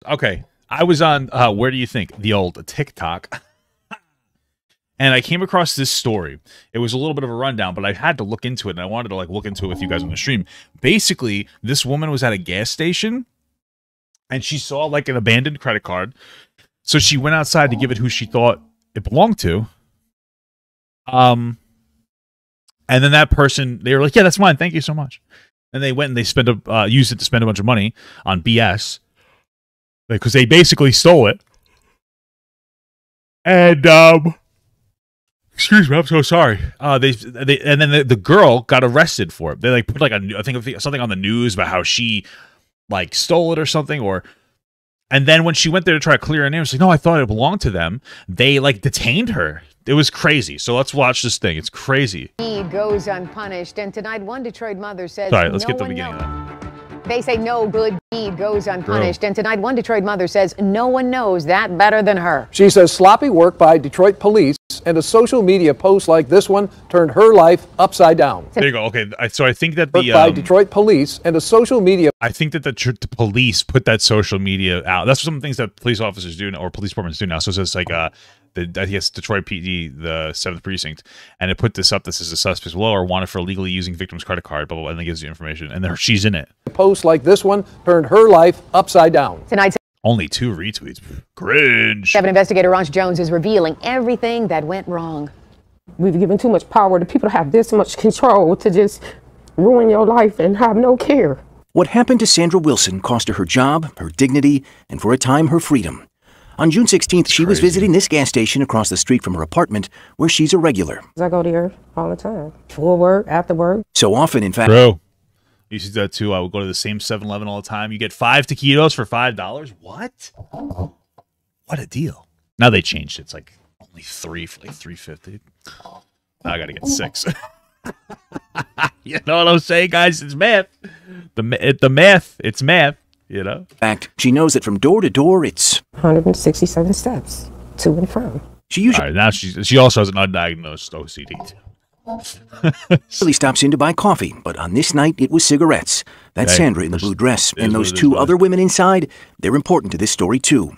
Okay, I was on, where do you think? The old TikTok. And I came across this story. It was a little bit of a rundown, but I had to look into it, and I wanted to like look into it with you guys on the stream. Basically, this woman was at a gas station, and she saw like an abandoned credit card. So she went outside to give it who she thought it belonged to. And then that person, they were like, "Yeah, that's mine. Thank you so much." And they went and they spent used it to spend a bunch of money on BS because they basically stole it. And excuse me, I'm so sorry. And then the girl got arrested for it. They like put like I think something on the news about how she like stole it or something. And then when she went there to try to clear her name, she's like, "No, I thought it belonged to them." They like detained her. It was crazy. So let's watch this thing. It's crazy. He goes unpunished, and tonight one Detroit mother says. Sorry, let's get the beginning of that. They say no good deed goes unpunished, and tonight one Detroit mother says no one knows that better than her. She says sloppy work by Detroit police and a social media post like this one turned her life upside down. There you go. Okay, so I think that the by Detroit police and a social media. I think that the police put that social media out. That's some things that police officers do or police departments do now. So it's like I guess Detroit PD, the 7th precinct, and it put this up. This is a suspect below or wanted for illegally using victim's credit card, blah, blah, blah, and it gives you information. And she's in it. A post like this one turned her life upside down. Tonight's only 2 retweets. Cringe. 7 investigator Ronch Jones is revealing everything that went wrong. We've given too much power to people to have this much control to just ruin your life and have no care. What happened to Sandra Wilson cost her her job, her dignity, and for a time her freedom. On June 16th, she was visiting this gas station across the street from her apartment, where she's a regular. I go there all the time, before work, after work. So often, in fact. Bro, I used to do that too. I would go to the same 7-Eleven all the time. You get 5 taquitos for $5. What? What a deal. Now they changed it. It's like only 3 for like $3.50. Now I got to get 6. You know what I'm saying, guys? It's math. The math. It's math. You know? In fact, she knows that from door to door, it's 167 steps to and from. She usually now she also has an undiagnosed OCD too. Usually stops in to buy coffee, but on this night it was cigarettes. That's Sandra in the blue dress, and those 2 other women inside, they're important to this story too.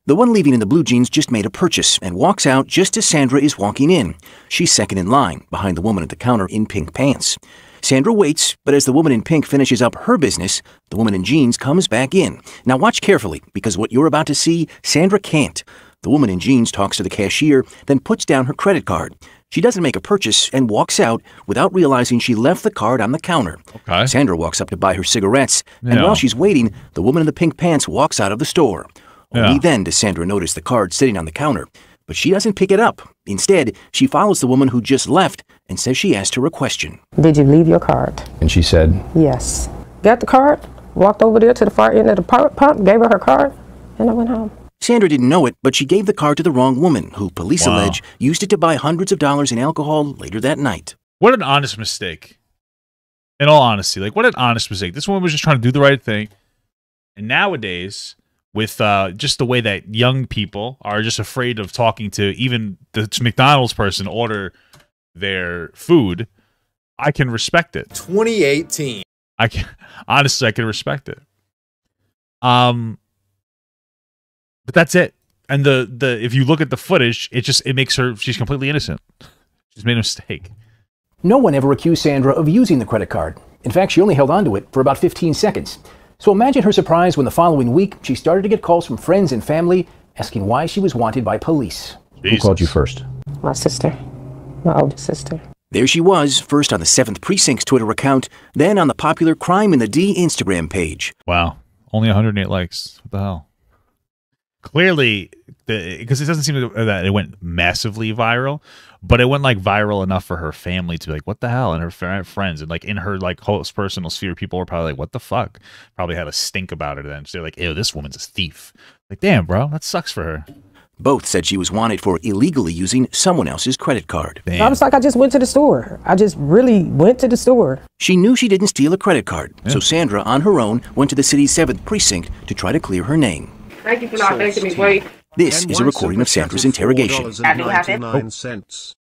The one leaving in the blue jeans just made a purchase and walks out just as Sandra is walking in. She's second in line, behind the woman at the counter in pink pants. Sandra waits, but as the woman in pink finishes up her business, the woman in jeans comes back in. Now watch carefully, because what you're about to see, Sandra can't. The woman in jeans talks to the cashier, then puts down her credit card. She doesn't make a purchase and walks out without realizing she left the card on the counter. Okay. Sandra walks up to buy her cigarettes, and while she's waiting, the woman in the pink pants walks out of the store. Only then does Sandra notice the card sitting on the counter. But she doesn't pick it up. Instead, she follows the woman who just left and says she asked her a question. Did you leave your card? And she said, yes. Got the card, walked over there to the far end of the pump, gave her her card, and I went home. Sandra didn't know it, but she gave the card to the wrong woman, who police allege used it to buy hundreds of dollars in alcohol later that night. What an honest mistake. In all honesty, like what an honest mistake. This woman was just trying to do the right thing. And nowadays, with just the way that young people are just afraid of talking to even the McDonald's person order their food, I can respect it. 2018. Honestly, I can respect it. But that's it. And the if you look at the footage, it makes her, she's completely innocent. She's made a mistake. no one ever accused Sandra of using the credit card. In fact, she only held on to it for about 15 seconds. So imagine her surprise when the following week she started to get calls from friends and family asking why she was wanted by police. Jesus. Who called you first? My sister. My older sister. There she was, first on the 7th Precinct's Twitter account, then on the popular Crime in the D Instagram page. Wow. Only 108 likes. What the hell? Clearly, because it doesn't seem that it went massively viral, but it went like viral enough for her family to be like, what the hell? And her friends and like in her like close personal sphere, people were probably like, what the fuck? Probably had a stink about it then. So they're like, ew, this woman's a thief. Like, damn, bro, that sucks for her. Both said she was wanted for illegally using someone else's credit card. I was like, I just went to the store. I just really went to the store. She knew she didn't steal a credit card, so Sandra, on her own, went to the city's 7th Precinct to try to clear her name. Thank you for not making me wait. This is a recording of Sandra's interrogation.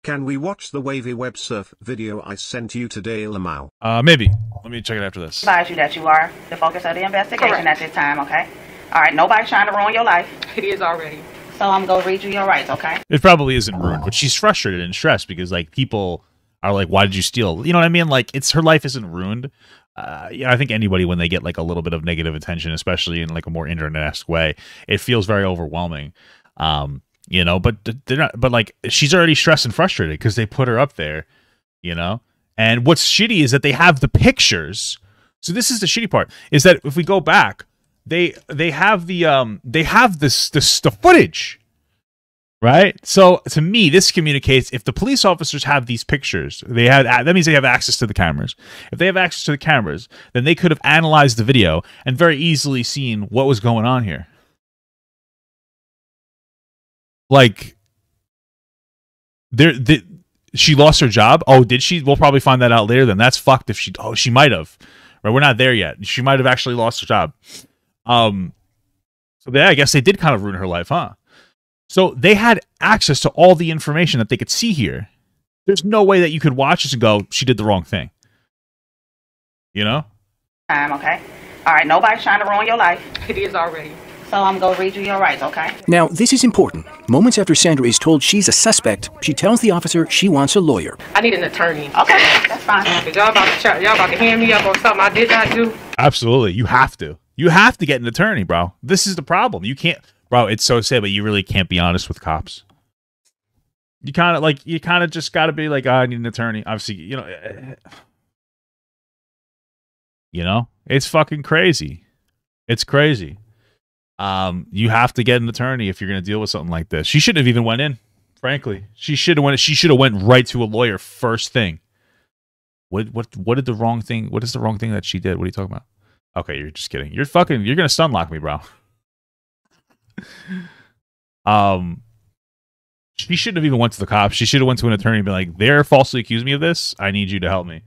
Can we watch the Wavy Web Surf video I sent you today, Lamau? Maybe. Let me check it after this. Advise you that you are the focus of the investigation at this time, okay? All right, nobody's trying to ruin your life. It is already. So I'm going to read you your rights, okay? It probably isn't ruined, but she's frustrated and stressed because, like, people are like, why did you steal? You know what I mean? Like, her life isn't ruined. I think anybody, when they get, like, a little bit of negative attention, especially in, like, a more internet-esque way, it feels very overwhelming. You know, but they're not, but, like, she's already stressed and frustrated because they put her up there, you know? And what's shitty is that they have the pictures. So this is the shitty part, is that if we go back, they have the footage, right? So to me, this communicates, if the police officers have these pictures, that means they have access to the cameras. If they have access to the cameras, then they could have analyzed the video and very easily seen what was going on here. Like, she lost her job. Oh, did she? We'll probably find that out later. Then that's fucked. If she might have. Right, we're not there yet. She might have actually lost her job. So yeah, I guess they did kind of ruin her life, huh? So they had access to all the information that they could see here. There's no way that you could watch this and go, she did the wrong thing. You know? Okay. All right, nobody's trying to ruin your life. It is already. So I'm going to read you your rights, okay? Now, this is important. Moments after Sandra is told she's a suspect, she tells the officer she wants a lawyer. I need an attorney. Okay, that's fine. Y'all about to hand me up on something I did not do? Absolutely. You have to. You have to get an attorney, bro. This is the problem. You can't, bro, it's so sad, but you really can't be honest with cops. You kind of just got to be like, oh, I need an attorney. Obviously, you know, it's fucking crazy. It's crazy. You have to get an attorney if you're going to deal with something like this. She shouldn't have even went in, frankly. She should have went right to a lawyer first thing. What is the wrong thing that she did? What are you talking about? Okay, you're just kidding. You're going to stun lock me, bro. She shouldn't have even went to the cops. She should have went to an attorney and been like, they're falsely accusing me of this. I need you to help me.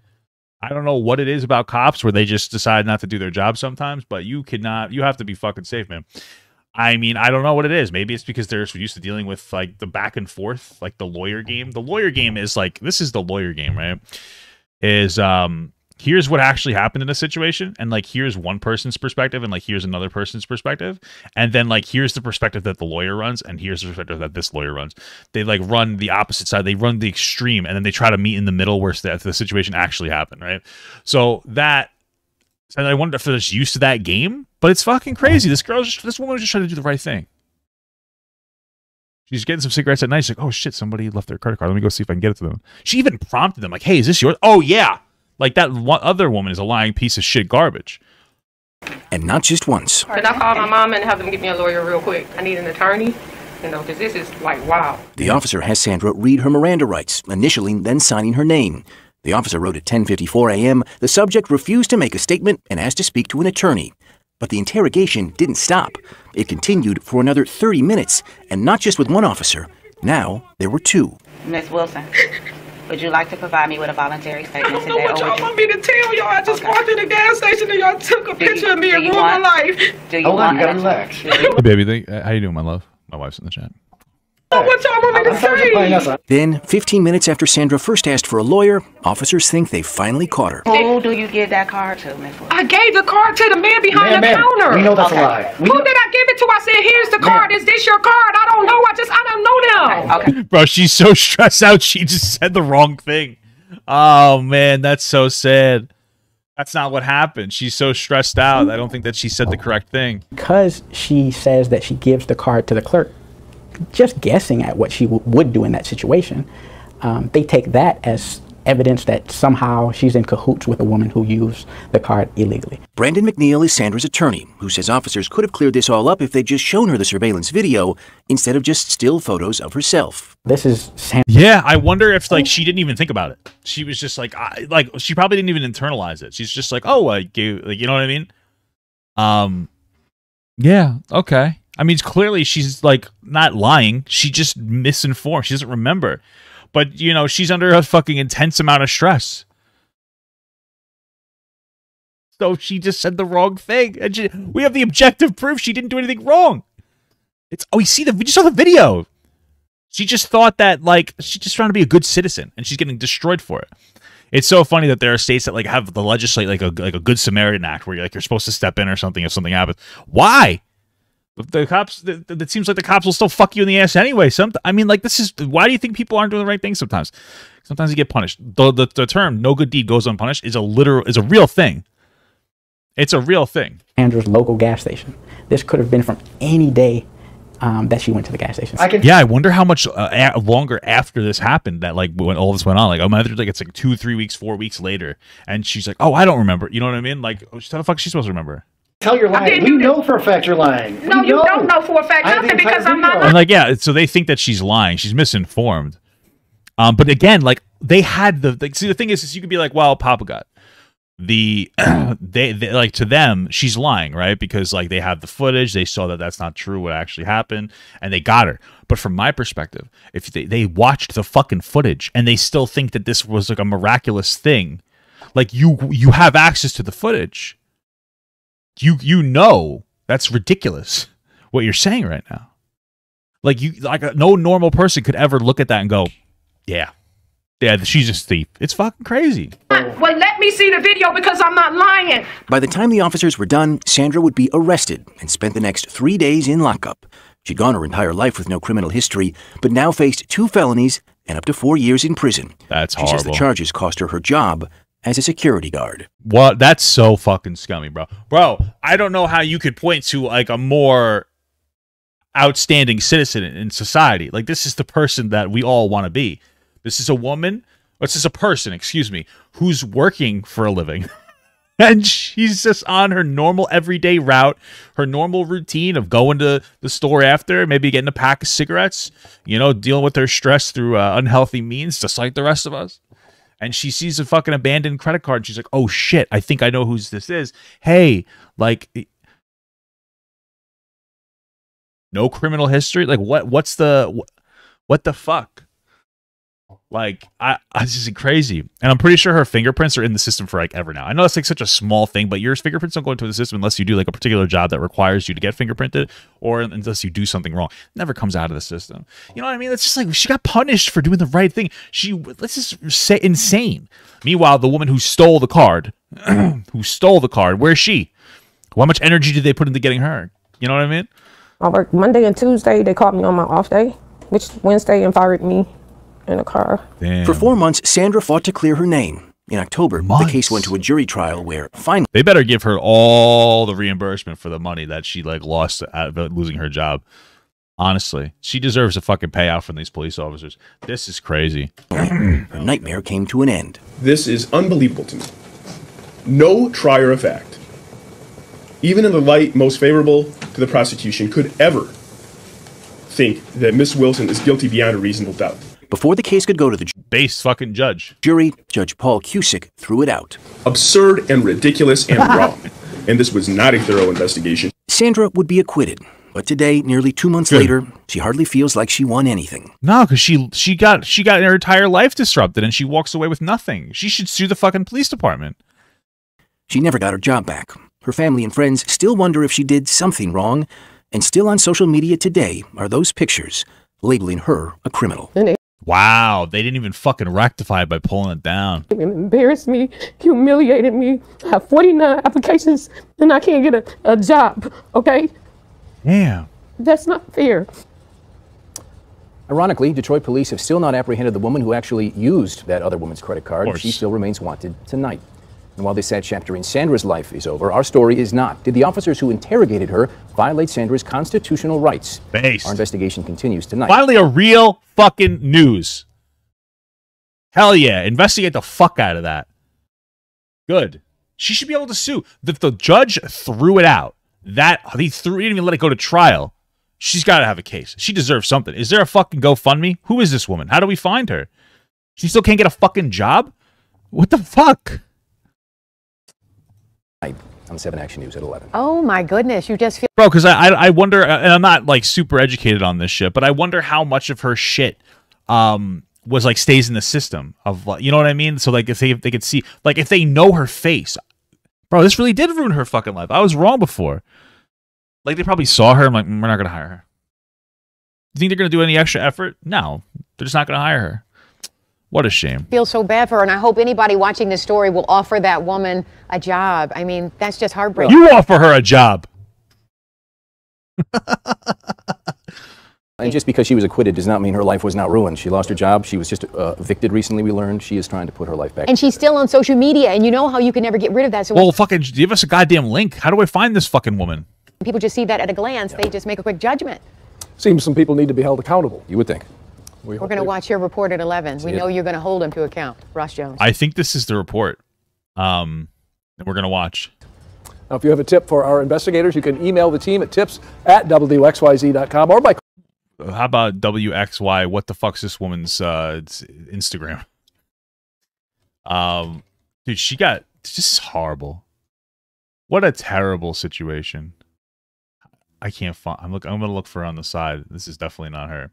I don't know what it is about cops where they just decide not to do their job sometimes, but you have to be fucking safe, man. I mean, I don't know what it is. Maybe it's because they're so used to dealing with, like, the back and forth, like the lawyer game. The lawyer game is like, this is the lawyer game, right? Is, here's what actually happened in a situation, and, like, here's one person's perspective, and, like, here's another person's perspective, and then, like, here's the perspective that the lawyer runs, and here's the perspective that this lawyer runs. They, like, run the opposite side. They run the extreme, and then they try to meet in the middle where the situation actually happened, right? So and I wonder if they're just used to that game, but it's fucking crazy. This woman was just trying to do the right thing. She's getting some cigarettes at night. She's like, oh shit, somebody left their credit card. Let me go see if I can get it to them. She even prompted them, like, hey, is this yours? Oh yeah. Like, that other woman is a lying piece of shit garbage. And not just once. Can I call my mom and have them get me a lawyer real quick? I need an attorney, because this is like, wow. The officer has Sandra read her Miranda rights, initialing, then signing her name. The officer wrote at 10:54 a.m. The subject refused to make a statement and asked to speak to an attorney. But the interrogation didn't stop. It continued for another 30 minutes, and not just with one officer. Now, there were two. Miss Wilson, would you like to provide me with a voluntary statement today? I don't know what y'all want me to tell y'all. I just walked in the gas station and y'all took a picture of me and ruined my life. Do you want to relax? Hey, baby, how you doing, my love? My wife's in the chat. What y'all want me to say? Then, 15 minutes after Sandra first asked for a lawyer, officers think they finally caught her. Who do you give that card to, Miss Wilson? I gave the card to the man behind the counter. We know that's a lie. Who did I give it to? I said, here's the card. Is this your card? I don't know. I don't know them. Okay. Bro, she's so stressed out. She just said the wrong thing. Oh, man, that's so sad. That's not what happened. She's so stressed out. I don't think that she said the correct thing. Because she says that she gives the card to the clerk, just guessing at what she would do in that situation, they take that as evidence that somehow she's in cahoots with a woman who used the card illegally. Brandon McNeil is Sandra's attorney, who says officers could have cleared this all up if they'd just shown her the surveillance video instead of just still photos of herself. This is Yeah, I wonder if, like, she didn't even think about it. She was just like she probably didn't even internalize it. She's just like, oh, I gave, like, you know what I mean? Yeah, okay. I mean, clearly she's, like, not lying. She just misinformed. She doesn't remember. But, you know, she's under a fucking intense amount of stress. So she just said the wrong thing. And we have the objective proof she didn't do anything wrong. We just saw the video. She just thought that, like, she's just trying to be a good citizen, and she's getting destroyed for it. It's so funny that there are states that, like, have the legislate like a Good Samaritan Act where you're supposed to step in or something if something happens. Why? The cops, it seems like the cops will still fuck you in the ass anyway. I mean, like, this is, why do you think people aren't doing the right thing sometimes? Sometimes you get punished. The term "no good deed goes unpunished" is a real thing. It's a real thing. Sandra's local gas station. This could have been from any day that she went to the gas station. I wonder how much longer after this happened that, like, when all this went on. Like, I'm either like, it's like 2, 3 weeks, 4 weeks later, and she's like, "Oh, I don't remember." You know what I mean? Like, how the fuck is she supposed to remember? Tell you're lying. We know for a fact you're lying. No, you don't know for a fact nothing because I'm not. And like, yeah, so they think that she's lying. She's misinformed. But again, like, they had see, the thing is you could be like, well, Papa got they like, to them, she's lying, right? Because, like, they have the footage, they saw that that's not true, what actually happened, and they got her. But from my perspective, if they watched the fucking footage and they still think that this was like a miraculous thing, like, you have access to the footage. You know that's ridiculous what you're saying right now. Like, no normal person could ever look at that and go, yeah, she's a thief. It's fucking crazy. Well, let me see the video because I'm not lying. By the time the officers were done, Sandra would be arrested and spent the next 3 days in lockup. She'd gone her entire life with no criminal history, but now faced 2 felonies and up to 4 years in prison. That's horrible. She says the charges cost her job as a security guard. What? That's so fucking scummy, bro. Bro, I don't know how you could point to, like, a more outstanding citizen in society. Like, this is the person that we all want to be. This is a woman, or this is a person, excuse me, who's working for a living. And she's just on her normal everyday route, her normal routine of going to the store after, maybe getting a pack of cigarettes, you know, dealing with her stress through unhealthy means, just like the rest of us. And she sees a fucking abandoned credit card. And she's like, oh, shit, I think I know who this is. Hey, like, no criminal history? Like, what the fuck? Like, this is crazy. And I'm pretty sure her fingerprints are in the system for, like, ever now. I know that's, like, such a small thing, but your fingerprints don't go into the system unless you do, like, a particular job that requires you to get fingerprinted, or unless you do something wrong. It never comes out of the system. You know what I mean? It's just like, she got punished for doing the right thing. Let's just say, insane. Meanwhile, the woman who stole the card, where's she? How much energy did they put into getting her? You know what I mean? I worked Monday and Tuesday. They called me on my off day, which Wednesday, and fired me in a car. Damn. For 4 months, Sandra fought to clear her name. In October, the case went to a jury trial where finally they better give her all the reimbursement for the money that she, like, lost out of losing her job. Honestly, she deserves a fucking payout from these police officers. This is crazy. her nightmare came to an end. This is unbelievable to me. No trier of fact, even in the light most favorable to the prosecution, could ever think that Miss Wilson is guilty beyond a reasonable doubt. Before the case could go to the base fucking judge, Judge Paul Cusick threw it out. Absurd and ridiculous and wrong. And this was not a thorough investigation. Sandra would be acquitted. But today, nearly 2 months later, she hardly feels like she won anything. No, because she got her entire life disrupted, and she walks away with nothing. She should sue the fucking police department. She never got her job back. Her family and friends still wonder if she did something wrong, and still on social media today are those pictures labeling her a criminal. Wow, they didn't even fucking rectify it by pulling it down. It embarrassed me, humiliated me. I have 49 applications, and I can't get a job, okay? Damn. That's not fair. Ironically, Detroit police have still not apprehended the woman who actually used that other woman's credit card. She still remains wanted tonight. And while this sad chapter in Sandra's life is over, our story is not. Did the officers who interrogated her violate Sandra's constitutional rights? Our investigation continues tonight. Finally, a real fucking news. Hell yeah. Investigate the fuck out of that. Good. She should be able to sue. The judge threw it out. He didn't even let it go to trial. She's got to have a case. She deserves something. Is there a fucking GoFundMe? Who is this woman? How do we find her? She still can't get a fucking job? What the fuck? On 7 Action News at 11. Oh my goodness, you just feel... Bro, because I wonder, and I'm not, like, super educated on this shit, but I wonder how much of her shit was, like, stays in the system of, you know what I mean? So, like, if they could see, like, if they know her face. Bro, this really did ruin her fucking life. I was wrong before. Like, they probably saw her. I'm like, we're not going to hire her. You think they're going to do any extra effort? No. They're just not going to hire her. What a shame. Feel so bad for her, and I hope anybody watching this story will offer that woman a job. I mean, that's just heartbreaking. You offer her a job. And just because she was acquitted does not mean her life was not ruined. She lost her job. She was just evicted recently, we learned. She is trying to put her life back. And she's still on social media, and you know how you can never get rid of that. So well, fucking give us a goddamn link. How do I find this fucking woman? People just see that at a glance. They just make a quick judgment. Seems some people need to be held accountable. You would think. We're going to watch your report at 11. We know you're going to hold him to account. Ross Jones. I think this is the report. And we're going to watch. Now, if you have a tip for our investigators, you can email the team at tips@wxyz.com or by... How about WXY? What the fuck's this woman's Instagram? Dude, this is horrible. What a terrible situation. I can't find. I'm gonna look for her on the side. This is definitely not her.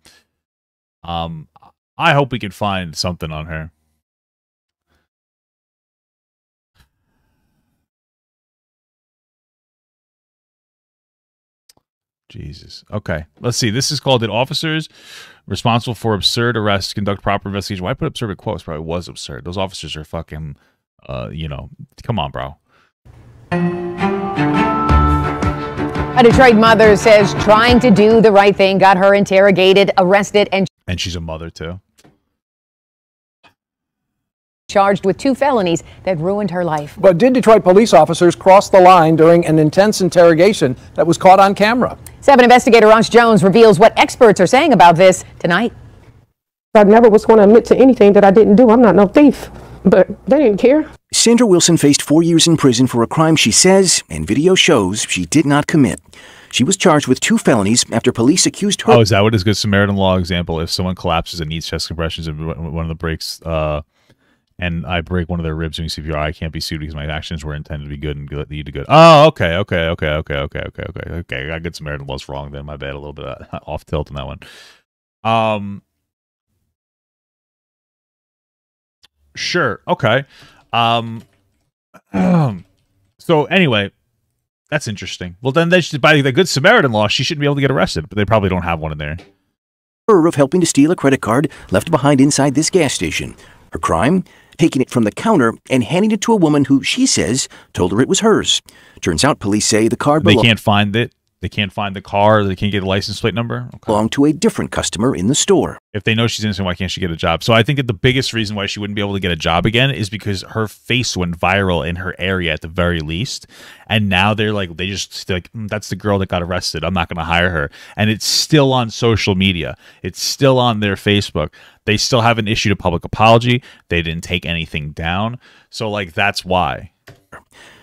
I hope we can find something on her. Jesus. Okay. Let's see. This is called, did officers responsible for absurd arrests conduct proper investigation? Why put absurd in quotes? Probably was absurd. Those officers are fucking, you know, come on, bro. A Detroit mother says trying to do the right thing got her interrogated, arrested, and she's a mother, too. Charged with 2 felonies that ruined her life. But did Detroit police officers cross the line during an intense interrogation that was caught on camera? 7 investigator Ross Jones reveals what experts are saying about this tonight. I never was going to admit to anything that I didn't do. I'm not no thief, but they didn't care. Sandra Wilson faced 4 years in prison for a crime she says, and video shows, she did not commit. She was charged with 2 felonies after police accused her... Oh, is that what is Good Samaritan law example? If someone collapses and needs chest compressions and one of the breaks... and I break one of their ribs doing CPR, I can't be sued because my actions were intended to be good and lead to good. Oh, okay. I got Good Samaritan laws wrong then. My bad. A little bit off tilt on that one. Sure. Okay. So anyway, that's interesting. Well, then they should, by the Good Samaritan law, she shouldn't be able to get arrested, but they probably don't have one in there. Her of helping to steal a credit card left behind inside this gas station. Her crime? Taking it from the counter and handing it to a woman who, she says, told her it was hers. Turns out police say the card They can't find it. They can't find the car. They can't get a license plate number. Okay. Belonged to a different customer in the store. If they know she's innocent, why can't she get a job? So I think that the biggest reason why she wouldn't be able to get a job again is because her face went viral in her area at the very least. And now they're like, that's the girl that got arrested. I'm not going to hire her. And it's still on social media. It's still on their Facebook. They still haven't issued a public apology. They didn't take anything down. So like, that's why.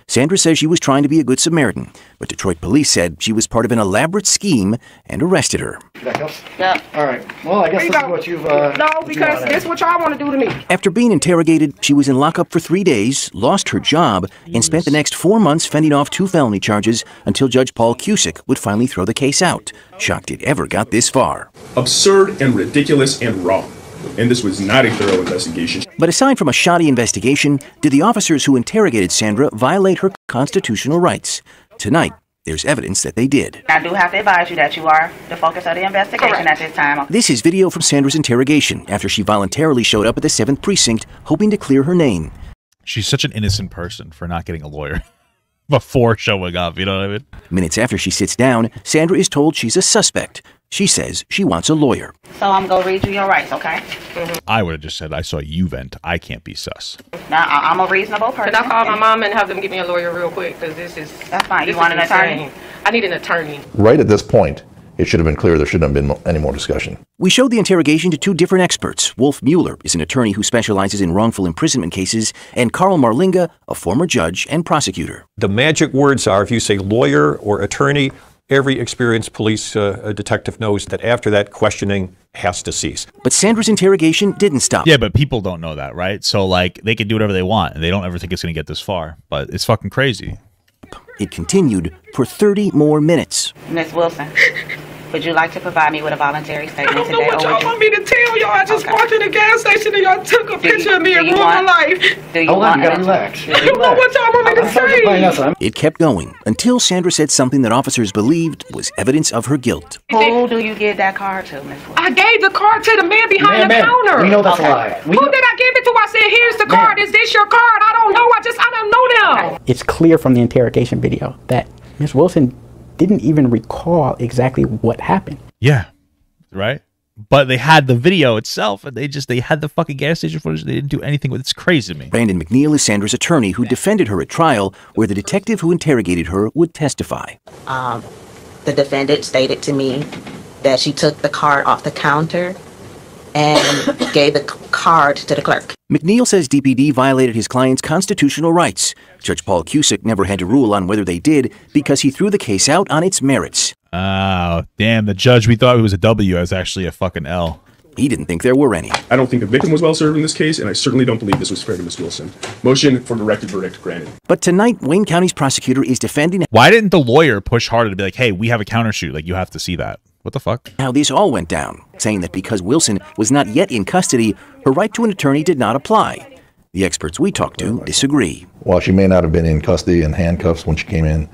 Sandra says she was trying to be a good Samaritan, but Detroit police said she was part of an elaborate scheme and arrested her. That helps? Yeah. All right. Well, I guess this is what you've... no, because this is what y'all want to do to me. After being interrogated, she was in lockup for 3 days, lost her job, and spent the next 4 months fending off 2 felony charges until Judge Paul Cusick would finally throw the case out. Shocked it ever got this far. Absurd and ridiculous and wrong. And this was not a thorough investigation. But aside from a shoddy investigation, did the officers who interrogated Sandra violate her constitutional rights? Tonight, there's evidence that they did. I do have to advise you that you are the focus of the investigation at this time. This is video from Sandra's interrogation after she voluntarily showed up at the 7th Precinct, hoping to clear her name. She's such an innocent person for not getting a lawyer before showing up, you know what I mean? Minutes after she sits down, Sandra is told she's a suspect. She says she wants a lawyer. So I'm going to read you your rights, okay? I would have just said, I saw you vent. I can't be sus. Now, I'm a reasonable person. Can I call my mom and have them get me a lawyer real quick? Because this is... That's fine. You want an attorney? I need an attorney. Right at this point, it should have been clear there shouldn't have been any more discussion. We showed the interrogation to 2 different experts. Wolf Mueller is an attorney who specializes in wrongful imprisonment cases, and Carl Marlinga, a former judge and prosecutor. The magic words are, if you say lawyer or attorney, every experienced police detective knows that after that, questioning has to cease. But Sandra's interrogation didn't stop. Yeah, but people don't know that, right? So, like, they can do whatever they want, and they don't ever think it's going to get this far. But it's fucking crazy. It continued for 30 more minutes. Miss Wilson, would you like to provide me with a voluntary statement today? I don't know what y'all want me to tell y'all. I just walked in the gas station and y'all took a picture of me and ruined my life. Do you want to relax? I don't know what y'all want me to say. It kept going until Sandra said something that officers believed was evidence of her guilt. Who do you give that card to, Miss Wilson? I gave the card to the man behind the counter. We know that's a lie. Who did I give it to? I said, here's the card. Is this your card? I don't know. I don't know them. It's clear from the interrogation video that Ms. Wilson didn't even recall exactly what happened. Yeah, right? But they had the video itself, and they had the fucking gas station footage. They didn't do anything with it. It's crazy to me. Brandon McNeil is Sandra's attorney who defended her at trial, where the detective who interrogated her would testify. The defendant stated to me that she took the card off the counter and gave the card to the clerk. McNeil says DPD violated his client's constitutional rights. Judge Paul Cusick never had to rule on whether they did because he threw the case out on its merits. Oh, damn. The judge we thought it was a W is actually a fucking L. He didn't think there were any. I don't think the victim was well served in this case, and I certainly don't believe this was fair to Ms. Wilson. Motion for directed verdict granted. But tonight, Wayne County's prosecutor is defending... Why didn't the lawyer push harder to be like, hey, we have a countershoot. Like, you have to see that. What the fuck? How this all went down, saying that because Wilson was not yet in custody, her right to an attorney did not apply. The experts we talked to disagree. While she may not have been in custody and handcuffs when she came in,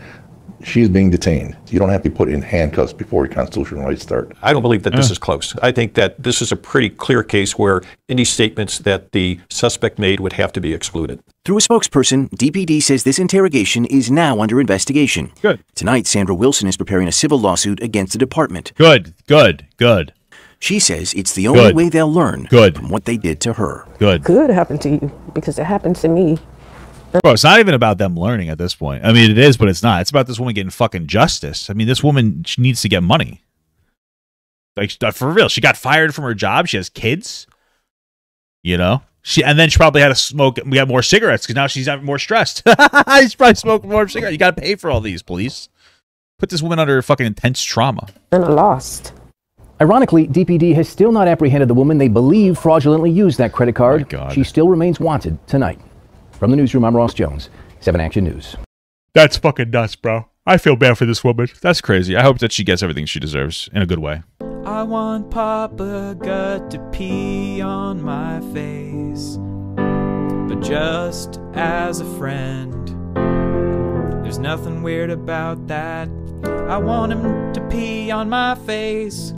she's being detained. You don't have to be put in handcuffs before your constitutional rights start. I don't believe that this is close. I think that this is a pretty clear case where any statements that the suspect made would have to be excluded. Through a spokesperson, DPD says this interrogation is now under investigation. Good. Tonight, Sandra Wilson is preparing a civil lawsuit against the department. Good, good, good. She says it's the only way they'll learn from what they did to her. Good. Could happen to you because it happened to me. Bro, it's not even about them learning at this point. I mean, it is, but it's not. It's about this woman getting fucking justice. I mean, this woman, she needs to get money. Like, for real, she got fired from her job. She has kids. You know? And then she probably had to smoke. We got more cigarettes because now she's more stressed. She's probably smoking more cigarettes. You got to pay for all these, police. Put this woman under fucking intense trauma. And I lost. Ironically, DPD has still not apprehended the woman they believe fraudulently used that credit card. Oh my God. She still remains wanted tonight. From the newsroom, I'm Ross Jones, 7 Action News. That's fucking nuts, bro. I feel bad for this woman. That's crazy. I hope that she gets everything she deserves in a good way. I want Papa Gut to pee on my face, but just as a friend. There's nothing weird about that. I want him to pee on my face.